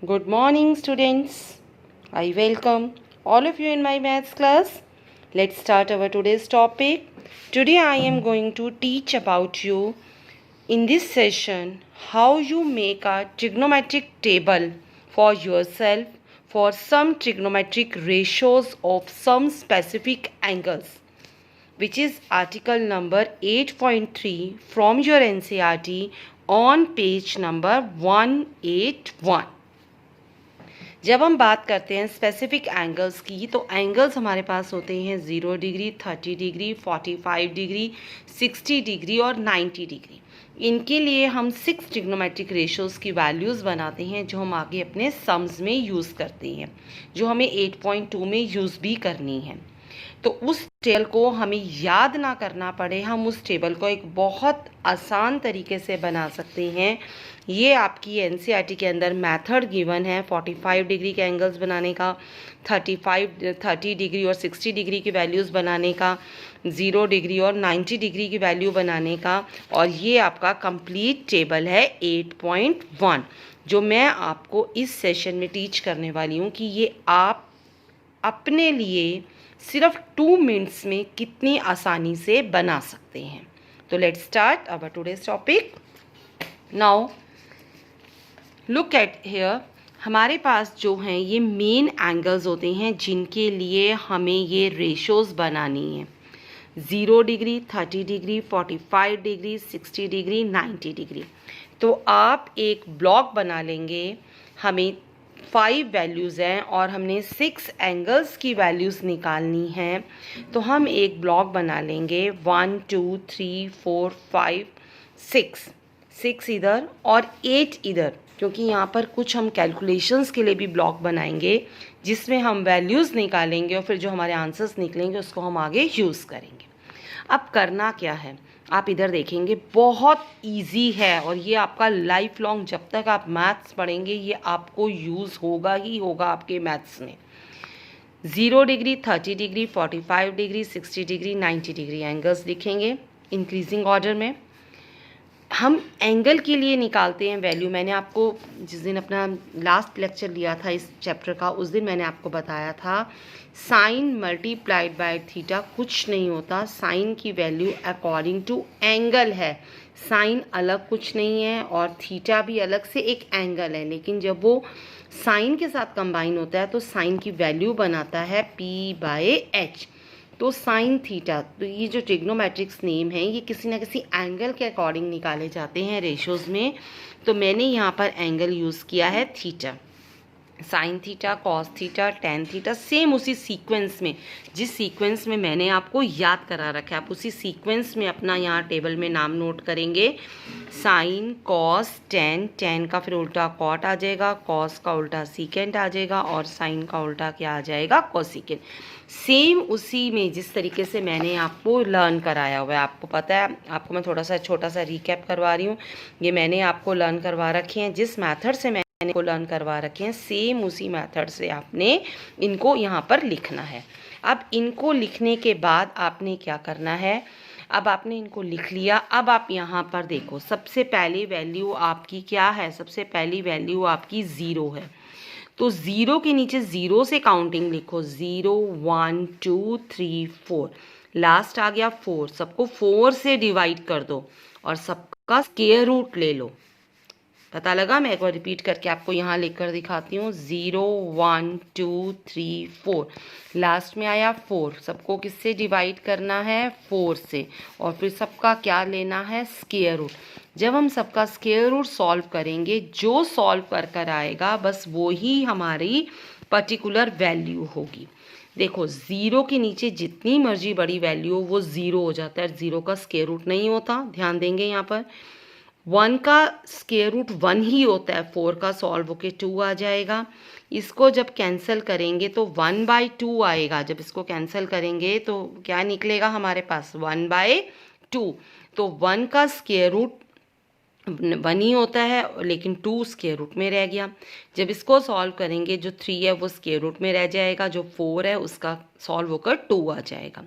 Good morning, students. I welcome all of you in my maths class. Let's start our today's topic. Today I am going to teach about you in this session how you make a trigonometric table for yourself for some trigonometric ratios of some specific angles, which is article number 8.3 from your NCERT on page number 181. जब हम बात करते हैं specific angles की, तो angles हमारे पास होते हैं 0 डिग्री, 30 डिग्री, 45 डिग्री, 60 डिग्री और 90 डिग्री। इनके लिए हम 6 ट्रिग्नोमेट्रिक रेशियोज़ की वैल्यूज़ बनाते हैं जो हम आगे अपने सम्स में यूज़ करते हैं, जो हमें 8.2 में यूज़ भी करनी है। तो उस टेबल को हमें याद ना करना पड़े, हम उस टेबल को एक बहुत आसान तरीके से बना सकते हैं। ये आपकी एनसीईआरटी के अंदर मेथड गिवन है 45 डिग्री के एंगल्स बनाने का, 30 डिग्री और 60 डिग्री की वैल्यूज़ बनाने का, 0 डिग्री और 90 डिग्री की वैल्यू बनाने का। और ये आपका कंप्लीट टेबल है 8.1 जो मैं आपको इस सेशन में टीच करने वाली हूँ कि ये आप अपने लिए सिर्फ 2 मिनट्स में कितनी आसानी से बना सकते हैं। तो let's start our today's topic. Now look at here, हमारे पास जो हैं ये मेन एंगल्स होते हैं जिनके लिए हमें ये रेशोज़ बनानी है। 0 degree, 30 degree, 45 degree, 60 degree, 90 degree. तो आप एक ब्लॉक बना लेंगे, हमें 5 वैल्यूज़ हैं और हमने 6 एंगल्स की वैल्यूज़ निकालनी है। तो हम एक ब्लॉक बना लेंगे 1 2 3 4 5 6 इधर और 8 इधर, क्योंकि यहाँ पर कुछ हम कैलकुलेशंस के लिए भी ब्लॉक बनाएंगे जिसमें हम वैल्यूज़ निकालेंगे और फिर जो हमारे आंसर्स निकलेंगे उसको हम आगे यूज़ करेंगे। अब करना क्या है, आप इधर देखेंगे, बहुत इजी है और ये आपका लाइफ लॉन्ग जब तक आप मैथ्स पढ़ेंगे ये आपको यूज़ होगा ही होगा आपके मैथ्स में। 0 degree, 30 degree, 45 degree, 60 degree, 90 degree angles लिखेंगे इंक्रीजिंग ऑर्डर में। हम एंगल के लिए निकालते हैं वैल्यू। मैंने आपको जिस दिन अपना लास्ट लेक्चर लिया था इस चैप्टर का, उस दिन मैंने आपको बताया था साइन मल्टीप्लाइड बाय थीटा कुछ नहीं होता, साइन की वैल्यू अकॉर्डिंग टू एंगल है। साइन अलग कुछ नहीं है और थीटा भी अलग से एक एंगल है, लेकिन जब वो साइन के साथ कंबाइन होता है तो साइन की वैल्यू बनाता है p/h। तो साइन थीटा, तो ये जो ट्रिग्नोमेट्रिक्स नेम है ये किसी ना किसी एंगल के अकॉर्डिंग निकाले जाते हैं रेशोज़ में। तो मैंने यहाँ पर एंगल यूज़ किया है theta, sine theta, cos theta, tan theta, same उसी सीक्वेंस में, जिस सीक्वेंस में मैंने आपको याद करा रखा है आप उसी सीक्वेंस में अपना यहाँ टेबल में नाम नोट करेंगे। साइन, कॉस, टेन, टेन का फिर उल्टा कॉट आ जाएगा, कॉस का उल्टा सीकेंट आ जाएगा और साइन का उल्टा क्या आ जाएगा, कोसिकेंट। सेम उसी में जिस तरीके से मैंने आपको लर्न कराया हुआ है, आपको पता है, आपको मैं थोड़ा सा छोटा सा रिकैप करवा रही हूँ। ये मैंने आपको लर्न करवा रखे हैं, जिस मेथड से मैंने को लर्न करवा रखे हैं सेम उसी मेथड से आपने इनको यहाँ पर लिखना है। अब इनको लिखने के बाद आपने क्या करना है, अब आपने इनको लिख लिया। अब आप यहाँ पर देखो, सबसे पहली वैल्यू आपकी क्या है, सबसे पहली वैल्यू आपकी 0 है। तो 0 के नीचे 0 से काउंटिंग लिखो, 0 1 2 3 4, लास्ट आ गया 4, सबको 4 से डिवाइड कर दो और सबका स्क्वायर रूट ले लो। पता लगा? मैं एक बार रिपीट करके आपको यहाँ लिखकर दिखाती हूँ, 0 1 2 3 4, लास्ट में आया 4, सबको किससे डिवाइड करना है, 4 से, और फिर सबका क्या लेना है, स्क्वायर रूट। जब हम सबका स्क्वायर रूट सॉल्व करेंगे, जो सॉल्व कर कर आएगा बस वो ही हमारी पर्टिकुलर वैल्यू होगी। देखो 0 के नीचे जितनी मर्जी बड़ी वैल्यू हो वो 0 हो जाता है, 0 का स्क्वायर रूट नहीं होता, ध्यान देंगे यहाँ पर। 1 का स्क्वायर रूट 1 ही होता है, 4 का सॉल्व होके 2 आ जाएगा। इसको जब कैंसिल करेंगे तो 1/2 आएगा, जब इसको कैंसिल करेंगे तो क्या निकलेगा हमारे पास, 1/2। तो 1 का स्क्वायर रूट 1 ही होता है, लेकिन 2 स्क्वायर रूट में रह गया। जब इसको सॉल्व करेंगे जो 3 है वो स्क्वायर रूट में रह जाएगा, जो 4 है उसका सॉल्व होकर 2 आ जाएगा।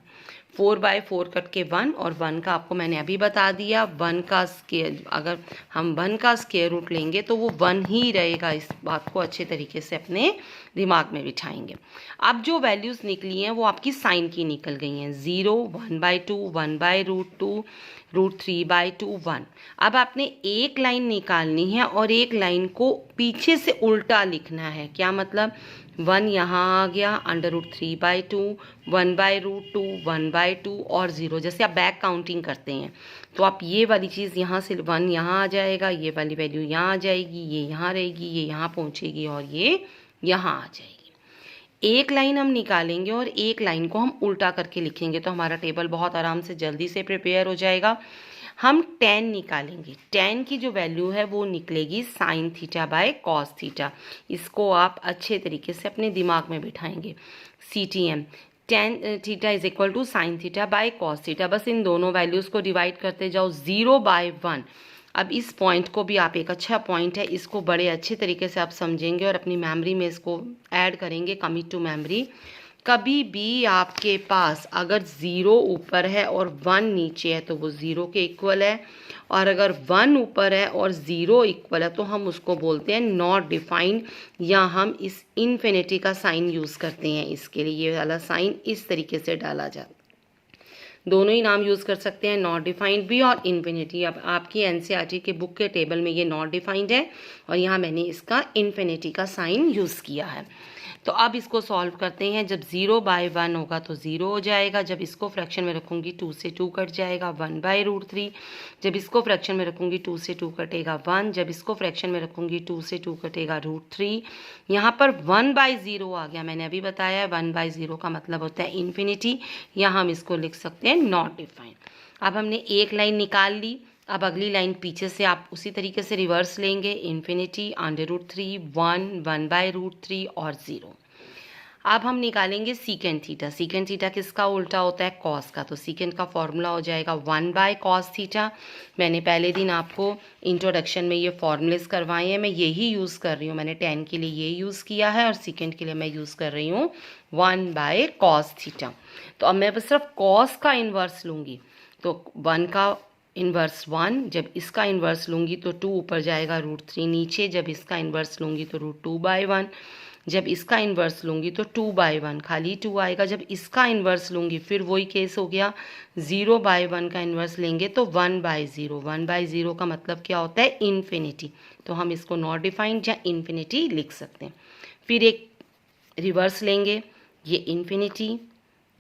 4/4 कट के 1, और 1 का आपको मैंने अभी बता दिया 1 का स्क्वायर, अगर हम 1 का स्क्वायर रूट लेंगे तो वो 1 ही रहेगा। इस बात को अच्छे तरीके से अपने दिमाग में बिठाएंगे। अब जो वैल्यूज़ निकली हैं वो आपकी साइन की निकल गई हैं। 0, 1/2, 1/√2, √3/2, 1। अब आपने एक लाइन निकालनी है और एक लाइन को पीछे से उल्टा लिखना है। क्या मतलब, 1 यहाँ आ गया, √3/2, 1/√2, 1/2 और 0। जैसे आप बैक काउंटिंग करते हैं तो आप ये वाली चीज़ यहाँ से 1 यहाँ आ जाएगा, ये वाली वैल्यू यहाँ आ जाएगी, ये यहाँ रहेगी, ये यहाँ पहुँचेगी और ये यहाँ आ जाएगी। एक लाइन हम निकालेंगे और एक लाइन को हम उल्टा करके लिखेंगे तो हमारा टेबल बहुत आराम से जल्दी से प्रिपेयर हो जाएगा। हम tan निकालेंगे। tan की जो वैल्यू है वो निकलेगी sin θ cos θ। इसको आप अच्छे तरीके से अपने दिमाग में बिठाएंगे। CTM, tan θ = sin θ cos θ। बस इन दोनों वैल्यूज़ को डिवाइड करते जाओ 0/1। अब इस पॉइंट को भी आप, एक अच्छा पॉइंट है, इसको बड़े अच्छे तरीके से आप समझेंगे और अपनी मेमोरी में इसको ऐड करेंगे, कमिट टू मेमोरी। कभी भी आपके पास अगर 0 ऊपर है और 1 नीचे है तो वो 0 के इक्वल है, और अगर 1 ऊपर है और 0 इक्वल है तो हम उसको बोलते हैं नॉट डिफाइंड, या हम इस इन्फिनिटी का साइन यूज़ करते हैं। इसके लिए ये वाला साइन इस तरीके से डाला जाता है। दोनों ही नाम यूज़ कर सकते हैं, नॉट डिफाइंड भी और इन्फिनिटी। अब आपकी एनसीईआरटी के बुक के टेबल में ये नॉट डिफाइंड है और यहाँ मैंने इसका इन्फिनिटी का साइन यूज़ किया है। तो अब इसको सॉल्व करते हैं। जब 0/1 होगा तो 0 हो जाएगा। जब इसको फ्रैक्शन में रखूँगी 2 से 2 कट जाएगा, 1/√3। जब इसको फ्रैक्शन में रखूँगी 2 से 2 कटेगा 1। जब इसको फ्रैक्शन में रखूँगी 2 से 2 कटेगा √3। यहाँ पर 1/0 आ गया। मैंने अभी बताया 1/0 का मतलब होता है इन्फिनिटी, या हम इसको लिख सकते हैं नॉट डिफाइंड। अब हमने एक लाइन निकाल ली। अब अगली लाइन पीछे से आप उसी तरीके से रिवर्स लेंगे, इन्फिनिटी, √3, 1, 1/√3 और 0। अब हम निकालेंगे सीकेंड थीटा। सीकेंड थीटा किसका उल्टा होता है, कॉस का। तो सीकेंड का फॉर्मूला हो जाएगा 1/cos थीटा। मैंने पहले दिन आपको इंट्रोडक्शन में ये फॉर्मूलेस करवाए हैं, मैं यही यूज़ कर रही हूँ। मैंने tan के लिए ये यूज़ किया है और सीकेंड के लिए मैं यूज़ कर रही हूँ 1/cos थीटा। तो अब मैं बस सिर्फ कॉस का इन्वर्स लूँगी तो 1 का इन्वर्स 1, जब इसका इन्वर्स लूँगी तो 2 ऊपर जाएगा, √3 नीचे। जब इसका इन्वर्स लूँगी तो √2/1। जब इसका इन्वर्स लूँगी तो 2/1, खाली 2 आएगा। जब इसका इन्वर्स लूँगी फिर वही केस हो गया, 0/1 का इन्वर्स लेंगे तो 1/0। 1/0 का मतलब क्या होता है, इन्फिनिटी। तो हम इसको नॉट डिफाइंड या इन्फिनिटी लिख सकते हैं। फिर एक रिवर्स लेंगे, ये इन्फिनिटी,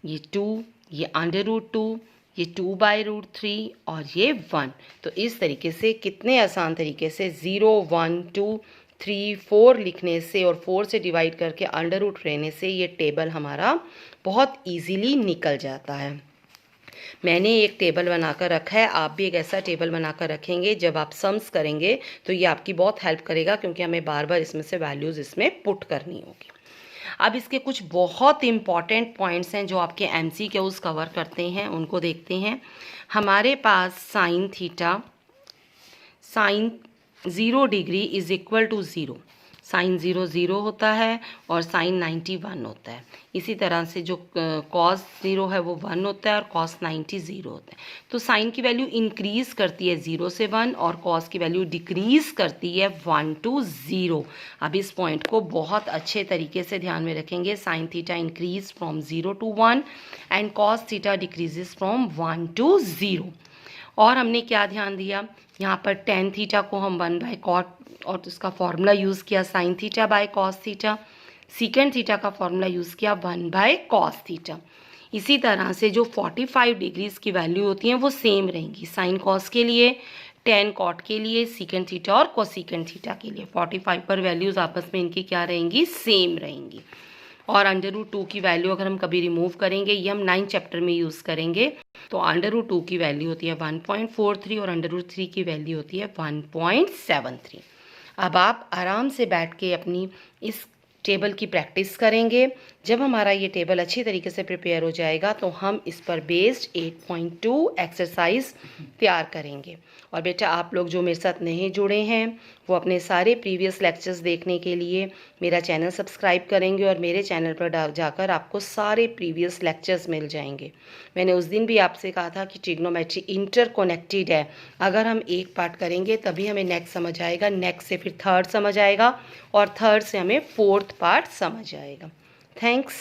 ये 2, ये √2, ये 2/√3 और ये 1। तो इस तरीके से कितने आसान तरीके से 0, 1, 2, 3, 4 लिखने से और 4 से डिवाइड करके अंडर रूट रहने से ये टेबल हमारा बहुत इजीली निकल जाता है। मैंने एक टेबल बनाकर रखा है, आप भी एक ऐसा टेबल बनाकर रखेंगे। जब आप सम्स करेंगे तो ये आपकी बहुत हेल्प करेगा, क्योंकि हमें बार बार इसमें से वैल्यूज़ इसमें पुट करनी होगी। अब इसके कुछ बहुत इंपॉर्टेंट पॉइंट्स हैं जो आपके MCQs कवर करते हैं, उनको देखते हैं। हमारे पास sine theta, sine 0 degree is equal to 0। Sine 0 0 होता है और साइन 90 1 होता है। इसी तरह से जो कॉस 0 है वो 1 होता है और कॉस 90 0 होता है। तो साइन की वैल्यू इंक्रीज़ करती है 0 से 1 और कॉस की वैल्यू डिक्रीज़ करती है 1 to 0। अब इस पॉइंट को बहुत अच्छे तरीके से ध्यान में रखेंगे। Sine theta increase from 0 to 1 and cos theta decreases from 1 to 0। और हमने क्या ध्यान दिया, यहाँ पर tan थीटा को हम 1/cot और उसका फॉर्मूला यूज़ किया sin θ/cos theta. Secant theta का फॉर्मूला यूज़ किया 1/cos थीटा। इसी तरह से जो 45 डिग्रीज़ की वैल्यू होती हैं वो सेम रहेंगी, साइन कॉस के लिए, tan cot के लिए, सीकेंड थीटा और कोसीकेंड थीटा के लिए। 45 पर वैल्यूज़ आपस में इनकी क्या रहेंगी, सेम रहेंगी। और अंडर रूट 2 की वैल्यू अगर हम कभी रिमूव करेंगे, ये हम 9 चैप्टर में यूज़ करेंगे, तो अंडर रूट 2 की वैल्यू होती है 1.43 और अंडर रूट 3 की वैल्यू होती है 1.73। अब आप आराम से बैठ के अपनी इस टेबल की प्रैक्टिस करेंगे। जब हमारा ये टेबल अच्छी तरीके से प्रिपेयर हो जाएगा तो हम इस पर बेस्ड 8.2 एक्सरसाइज तैयार करेंगे। और बेटा आप लोग जो मेरे साथ नहीं जुड़े हैं वो अपने सारे प्रीवियस लेक्चर्स देखने के लिए मेरा चैनल सब्सक्राइब करेंगे और मेरे चैनल पर जाकर आपको सारे प्रीवियस लेक्चर्स मिल जाएंगे। मैंने उस दिन भी आपसे कहा था कि ट्रिग्नोमेट्री इंटरकनेक्टेड है। अगर हम एक पार्ट करेंगे तभी हमें नेक्स्ट समझ आएगा, नेक्स्ट से फिर थर्ड समझ आएगा और थर्ड से हमें फोर्थ पार्ट समझ आएगा। थैंक्स।